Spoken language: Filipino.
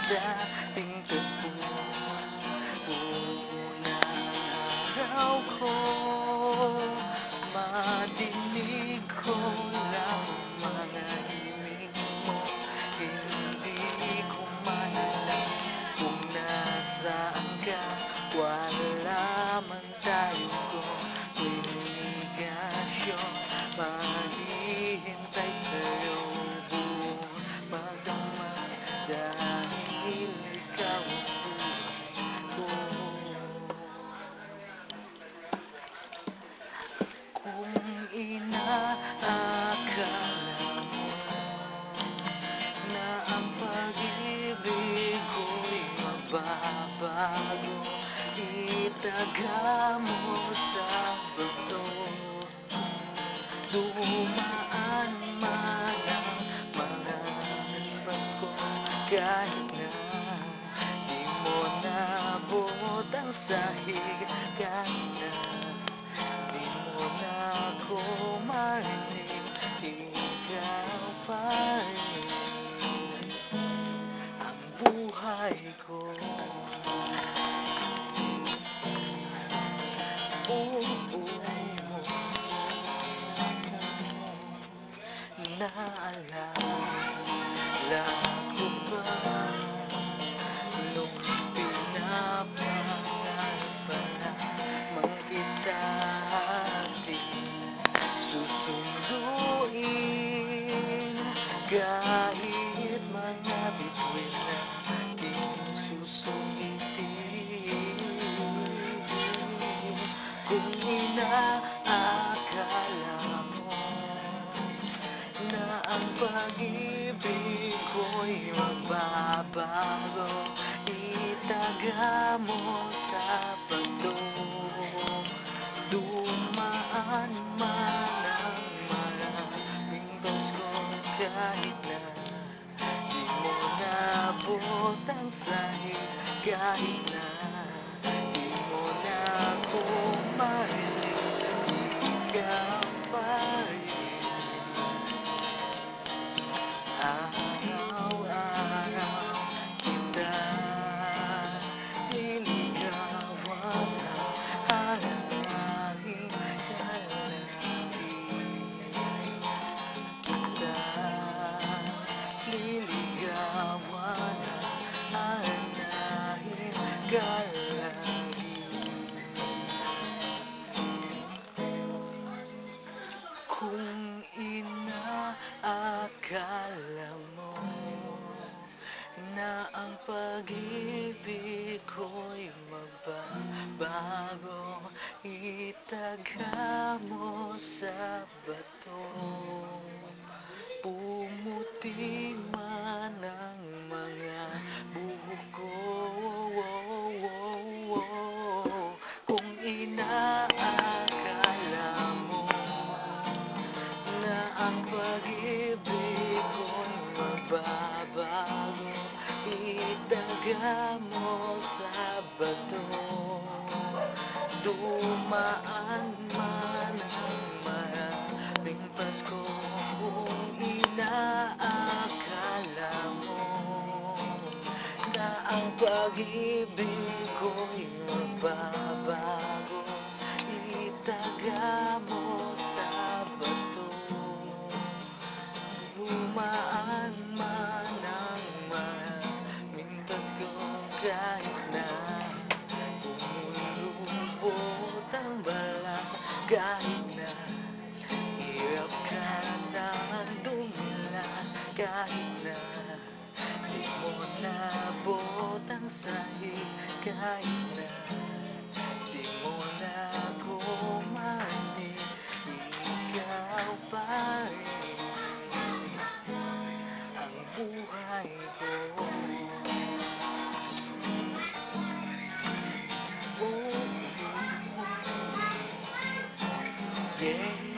dating tagpuan. Unang ko, madinig ko lang mga himig mo. Hindi ko man alam kung nasaan ka. Wala man tayong komunikasyon. Maghihintay sa'yo buong magdamag dahil ikaw ang buhay ko. Kung inaakala mo na ang pag-ibig ko'y magbabago, itaga mo sa bato. Dumaan man ang mga lipas ko, kahit na di mo naabot ang sahig, kahit na di mo na ako marinig, ikaw pa rin ang buhay ko. Naalala ko ba nung pinapangarap pa lamang kita ating susunduin, kahit mga bituin nating susungitin. Kung inaakala mo na ang pag-ibig ko'y magbabago, itaga mo sa bato. Dumaan man ang maraming Pasko, kahit na di mo naabot ang sahig, kahit na di mo na ako marinig, ikaw pa rin. Araw-araw kita niligawan, hanapin ka lagi. Kita niligawan, hanapin ka lagi. Kung inaakala mo na ang pag-ibig ko'y magbabago, itaga mo sa bato. Pumuti man ang mga buhok ko, kung inaakala mo na ang pag-ibig ko'y magbabago, itaga mo sa bato. Dumaan man ang maraming Pasko, kung inaakala mo na ang pag-ibig ko'y magbabago, itaga mo sa bato. Dumaan man ang maraming Pasko, kahit na lumulubot ang balang, kahit na hirap ka ng dumilan, kahit na di mo naabot ang sahig, kahit na di mo na ako marinig, ikaw pa rin ang buhay ko. Yeah.